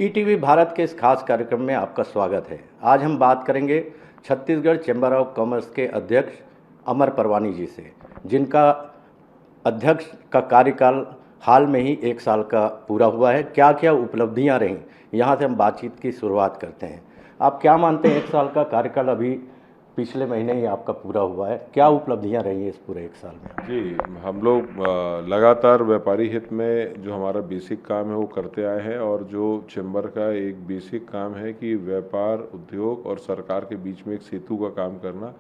ETV Bharat के इस खास कार्यक्रम में आपका स्वागत है। आज हम बात करेंगे छत्तीसगढ़ चैम्बर ऑफ कॉमर्स के अध्यक्ष अमर परवानी जी से, जिनका अध्यक्ष का कार्यकाल हाल में ही 1 साल का पूरा हुआ है। क्या क्या उपलब्धियां रहीं, यहाँ से हम बातचीत की शुरुआत करते हैं। आप क्या मानते हैं, 1 साल का कार्यकाल अभी पिछले महीने ही आपका पूरा हुआ है, क्या उपलब्धियां रही हैं इस पूरे 1 साल में? जी, हम लोग लगातार व्यापारी हित में जो हमारा बेसिक काम है वो करते आए हैं। और जो चैम्बर का एक बेसिक काम है कि व्यापार, उद्योग और सरकार के बीच में एक सेतु का काम करना,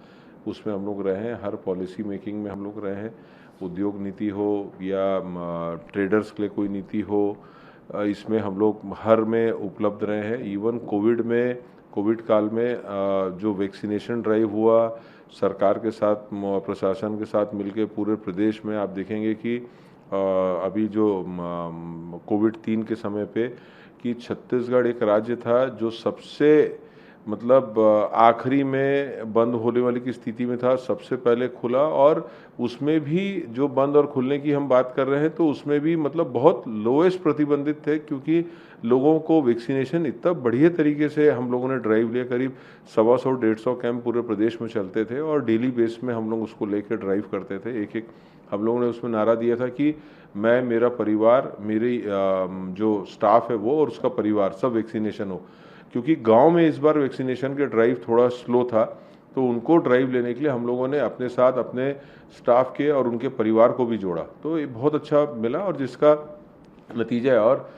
उसमें हम लोग रहे हैं। हर पॉलिसी मेकिंग में हम लोग रहे हैं। उद्योग नीति हो या ट्रेडर्स के लिए कोई नीति हो, इसमें हम लोग हर में उपलब्ध रहे हैं। इवन कोविड काल में जो वैक्सीनेशन ड्राइव हुआ सरकार के साथ, प्रशासन के साथ मिलके पूरे प्रदेश में, आप देखेंगे कि अभी जो कोविड-3 के समय पे कि छत्तीसगढ़ एक राज्य था जो सबसे मतलब आखिरी में बंद होने वाली की स्थिति में था, सबसे पहले खुला। और उसमें भी जो बंद और खुलने की हम बात कर रहे हैं तो उसमें भी मतलब बहुत लोएस्ट प्रतिबंधित थे, क्योंकि लोगों को वैक्सीनेशन इतना बढ़िया तरीके से हम लोगों ने ड्राइव लिया। करीब 125-150 कैंप पूरे प्रदेश में चलते थे और डेली बेस में हम लोग उसको लेकर ड्राइव करते थे। एक हम लोगों ने उसमें नारा दिया था कि मैं, मेरा परिवार, मेरी जो स्टाफ है वो और उसका परिवार सब वैक्सीनेशन हो। क्योंकि गांव में इस बार वैक्सीनेशन के ड्राइव थोड़ा स्लो था, तो उनको ड्राइव लेने के लिए हम लोगों ने अपने साथ अपने स्टाफ के और उनके परिवार को भी जोड़ा, तो ये बहुत अच्छा मिला। और जिसका नतीजा है, और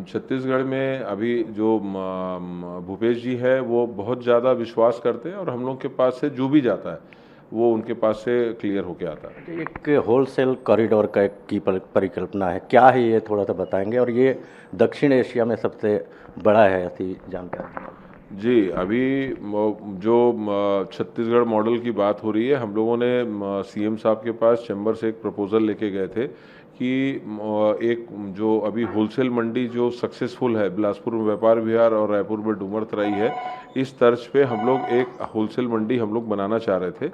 छत्तीसगढ़ में अभी जो भूपेश जी है वो बहुत ज़्यादा विश्वास करते हैं और हम लोग के पास से जो भी जाता है वो उनके पास से क्लियर होके आता है। एक होलसेल कॉरिडोर का की परिकल्पना है, क्या है ये थोड़ा सा बताएंगे? और ये दक्षिण एशिया में सबसे बड़ा है, ऐसी जानकारी। जी, अभी जो छत्तीसगढ़ मॉडल की बात हो रही है, हम लोगों ने सीएम साहब के पास चैम्बर से एक प्रपोजल लेके गए थे कि एक जो अभी होलसेल मंडी जो सक्सेसफुल है, बिलासपुर में व्यापार विहार और रायपुर में डूमर तराई है, इस तर्ज पे हम लोग एक होलसेल मंडी हम लोग बनाना चाह रहे थे।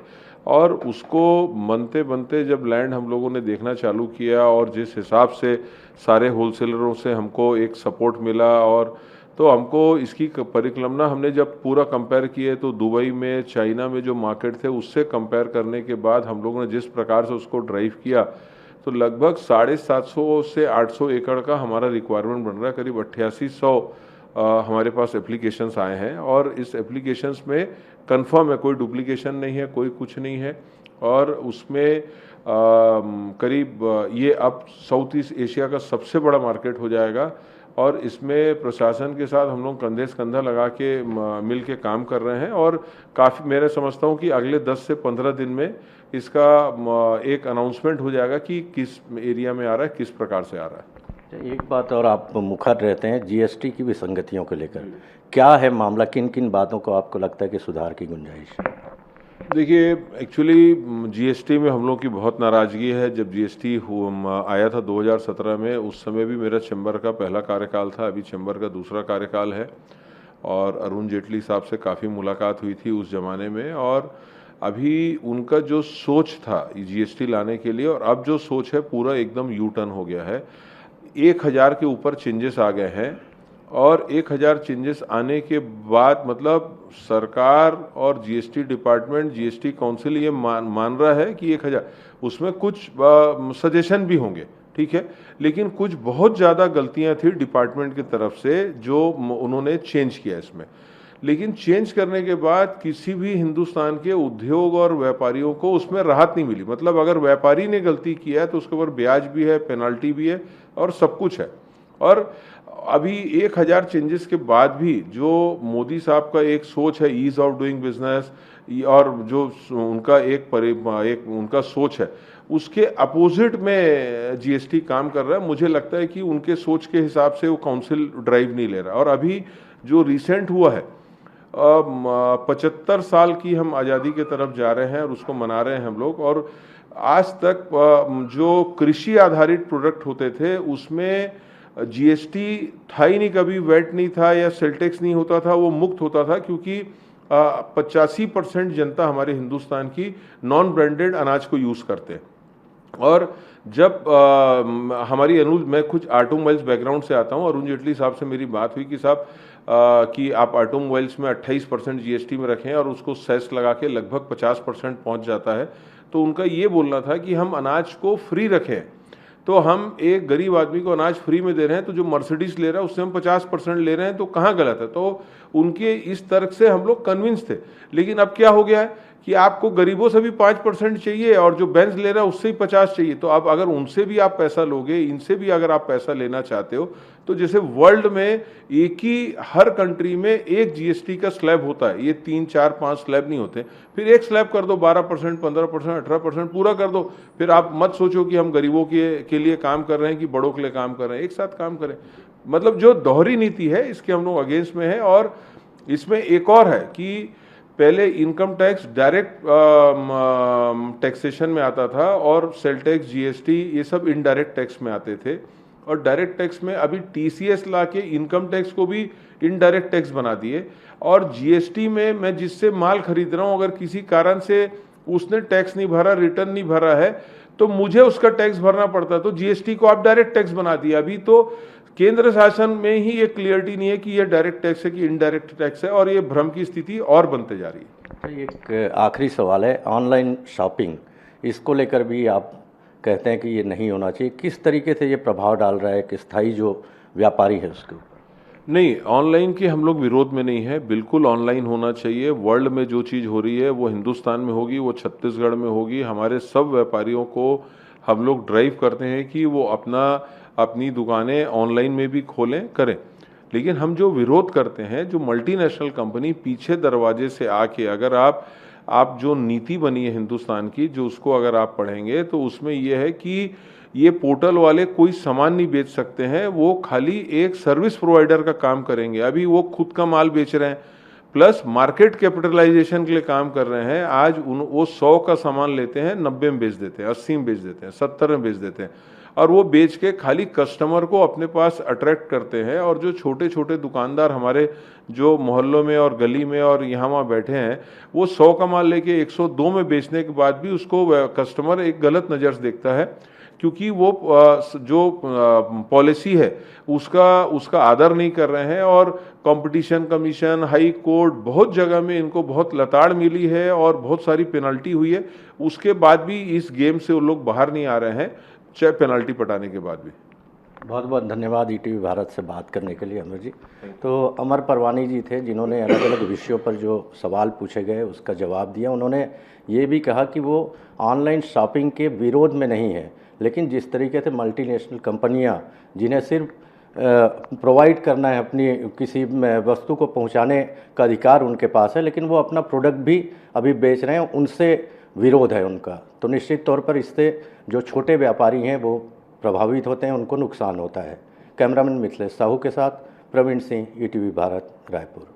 और उसको बनते बनते जब लैंड हम लोगों ने देखना चालू किया और जिस हिसाब से सारे होलसेलरों से हमको एक सपोर्ट मिला, और तो हमको इसकी परिकल्पना हमने जब पूरा कंपेयर किए तो दुबई में, चाइना में जो मार्केट थे उससे कंपेयर करने के बाद हम लोगों ने जिस प्रकार से उसको ड्राइव किया, तो लगभग 750 से 800 एकड़ का हमारा रिक्वायरमेंट बन रहा है। करीब 8800 हमारे पास एप्लीकेशंस आए हैं और इस एप्लीकेशंस में कंफर्म है, कोई डुप्लीकेशन नहीं है, कोई कुछ नहीं है। और उसमें करीब ये अब साउथ ईस्ट एशिया का सबसे बड़ा मार्केट हो जाएगा। और इसमें प्रशासन के साथ हम लोग कंधे से कंधा लगा के मिल के काम कर रहे हैं। और काफ़ी, मैं समझता हूँ कि अगले 10 से 15 दिन में इसका एक अनाउंसमेंट हो जाएगा कि किस एरिया में आ रहा है, किस प्रकार से आ रहा है। एक बात और, आप मुखर रहते हैं जीएसटी की विसंगतियों को लेकर, क्या है मामला? किन किन बातों को आपको लगता है कि सुधार की गुंजाइश है? देखिए, एक्चुअली जीएसटी में हम लोग की बहुत नाराज़गी है। जब जीएसटी आया था 2017 में, उस समय भी मेरा चैम्बर का पहला कार्यकाल था, अभी चैम्बर का दूसरा कार्यकाल है। और अरुण जेटली साहब से काफ़ी मुलाकात हुई थी उस ज़माने में। और अभी उनका जो सोच था जीएसटी लाने के लिए और अब जो सोच है, पूरा एकदम यू टर्न हो गया है। 1000 के ऊपर चेंजेस आ गए हैं। और 1000 चेंजेस आने के बाद मतलब सरकार और जीएसटी डिपार्टमेंट, जीएसटी काउंसिल ये मान रहा है कि 1000, उसमें कुछ सजेशन भी होंगे, ठीक है, लेकिन कुछ बहुत ज़्यादा गलतियां थी डिपार्टमेंट की तरफ से जो उन्होंने चेंज किया इसमें। लेकिन चेंज करने के बाद किसी भी हिंदुस्तान के उद्योग और व्यापारियों को उसमें राहत नहीं मिली। मतलब अगर व्यापारी ने गलती किया है तो उसके ऊपर ब्याज भी है, पेनल्टी भी है और सब कुछ है। और अभी 1000 चेंजेस के बाद भी जो मोदी साहब का एक सोच है ईज ऑफ डूइंग बिजनेस, और जो उनका एक उनका सोच है, उसके अपोजिट में जीएसटी काम कर रहा है। मुझे लगता है कि उनके सोच के हिसाब से वो काउंसिल ड्राइव नहीं ले रहा। और अभी जो रिसेंट हुआ है, 75 साल की हम आज़ादी के तरफ जा रहे हैं और उसको मना रहे हैं हम लोग। और आज तक जो कृषि आधारित प्रोडक्ट होते थे उसमें जीएसटी था ही नहीं, कभी वैट नहीं था या सेल टैक्स नहीं होता था, वो मुक्त होता था। क्योंकि 85% जनता हमारे हिंदुस्तान की नॉन ब्रांडेड अनाज को यूज़ करते हैं। और जब हमारी मैं कुछ ऑटोमोबाइल्स बैकग्राउंड से आता हूँ, अरुण जेटली साहब से मेरी बात हुई कि साहब कि आप ऑटोमोबाइल्स में 28% जीएसटी में रखें और उसको सेस लगा के लगभग 50% पहुँच जाता है। तो उनका ये बोलना था कि हम अनाज को फ्री रखें, तो हम एक गरीब आदमी को अनाज फ्री में दे रहे हैं, तो जो मर्सिडीज ले रहा है उससे हम 50% ले रहे हैं, तो कहाँ गलत है। तो उनके इस तर्क से हम लोग कन्विंस थे। लेकिन अब क्या हो गया है कि आपको गरीबों से भी 5% चाहिए और जो बेंज ले रहा है उससे ही 50 चाहिए। तो अब अगर उनसे भी आप पैसा लोगे, इनसे भी अगर आप पैसा लेना चाहते हो, तो जैसे वर्ल्ड में एक ही हर कंट्री में एक जीएसटी का स्लैब होता है, ये 3, 4, 5 स्लैब नहीं होते। फिर एक स्लैब कर दो, 12%, 15%, 18% पूरा कर दो। फिर आप मत सोचो कि हम गरीबों के लिए काम कर रहे हैं कि बड़ों के लिए काम कर रहे हैं, एक साथ काम करें। मतलब जो दोहरी नीति है इसके हम लोग अगेंस्ट में है। और इसमें एक और है कि पहले इनकम टैक्स डायरेक्ट टैक्सेशन में आता था और सेल टैक्स, जीएसटी, ये सब इनडायरेक्ट टैक्स में आते थे। और डायरेक्ट टैक्स में अभी टीसीएस ला के इनकम टैक्स को भी इनडायरेक्ट टैक्स बना दिए। और जीएसटी में मैं जिससे माल खरीद रहा हूँ, अगर किसी कारण से उसने टैक्स नहीं भरा, रिटर्न नहीं भरा है, तो मुझे उसका टैक्स भरना पड़ता है। तो जीएसटी को आप डायरेक्ट टैक्स बना दिया। अभी तो केंद्र शासन में ही ये क्लियरिटी नहीं है कि ये डायरेक्ट टैक्स है कि इनडायरेक्ट टैक्स है, और ये भ्रम की स्थिति और बनते जा रही है। तो एक आखिरी सवाल है, ऑनलाइन शॉपिंग, इसको लेकर भी आप कहते हैं कि ये नहीं होना चाहिए। किस तरीके से ये प्रभाव डाल रहा है कि स्थायी जो व्यापारी है उसके ऊपर? नहीं, ऑनलाइन के हम लोग विरोध में नहीं है, बिल्कुल ऑनलाइन होना चाहिए। वर्ल्ड में जो चीज़ हो रही है वो हिंदुस्तान में होगी, वो छत्तीसगढ़ में होगी। हमारे सब व्यापारियों को हम लोग ड्राइव करते हैं कि वो अपनी दुकानें ऑनलाइन में भी खोलें, करें। लेकिन हम जो विरोध करते हैं, जो मल्टीनेशनल कंपनी पीछे दरवाजे से आके, अगर आप जो नीति बनी है हिंदुस्तान की, जो उसको अगर आप पढ़ेंगे तो उसमें यह है कि ये पोर्टल वाले कोई सामान नहीं बेच सकते हैं, वो खाली एक सर्विस प्रोवाइडर का काम करेंगे। अभी वो खुद का माल बेच रहे हैं, प्लस मार्केट कैपिटलाइजेशन के लिए काम कर रहे हैं। आज वो 100 का सामान लेते हैं, 90 में बेच देते हैं, 80 में बेच देते हैं, 70 में बेच देते हैं, और वो बेच के खाली कस्टमर को अपने पास अट्रैक्ट करते हैं। और जो छोटे छोटे दुकानदार हमारे जो मोहल्लों में और गली में और यहाँ वहाँ बैठे हैं, वो 100 का माल लेके 102 में बेचने के बाद भी उसको कस्टमर एक गलत नज़र से देखता है, क्योंकि वो जो पॉलिसी है उसका आदर नहीं कर रहे हैं। और कंपटीशन कमीशन, हाई कोर्ट, बहुत जगह में इनको बहुत लताड़ मिली है और बहुत सारी पेनल्टी हुई है। उसके बाद भी इस गेम से वो लोग बाहर नहीं आ रहे हैं, चाहे पेनल्टी पटाने के बाद भी। बहुत बहुत धन्यवाद ईटीवी भारत से बात करने के लिए अमर जी। तो अमर परवानी जी थे जिन्होंने अलग अलग विषयों पर जो सवाल पूछे गए उसका जवाब दिया। उन्होंने ये भी कहा कि वो ऑनलाइन शॉपिंग के विरोध में नहीं है, लेकिन जिस तरीके से मल्टीनेशनल कंपनियां जिन्हें सिर्फ प्रोवाइड करना है, अपनी किसी वस्तु को पहुंचाने का अधिकार उनके पास है, लेकिन वो अपना प्रोडक्ट भी अभी बेच रहे हैं, उनसे विरोध है उनका। तो निश्चित तौर पर इससे जो छोटे व्यापारी हैं वो प्रभावित होते हैं, उनको नुकसान होता है। कैमरामैन मिथिलेश साहू के साथ प्रवीण सिंह, ईटीवी भारत, रायपुर।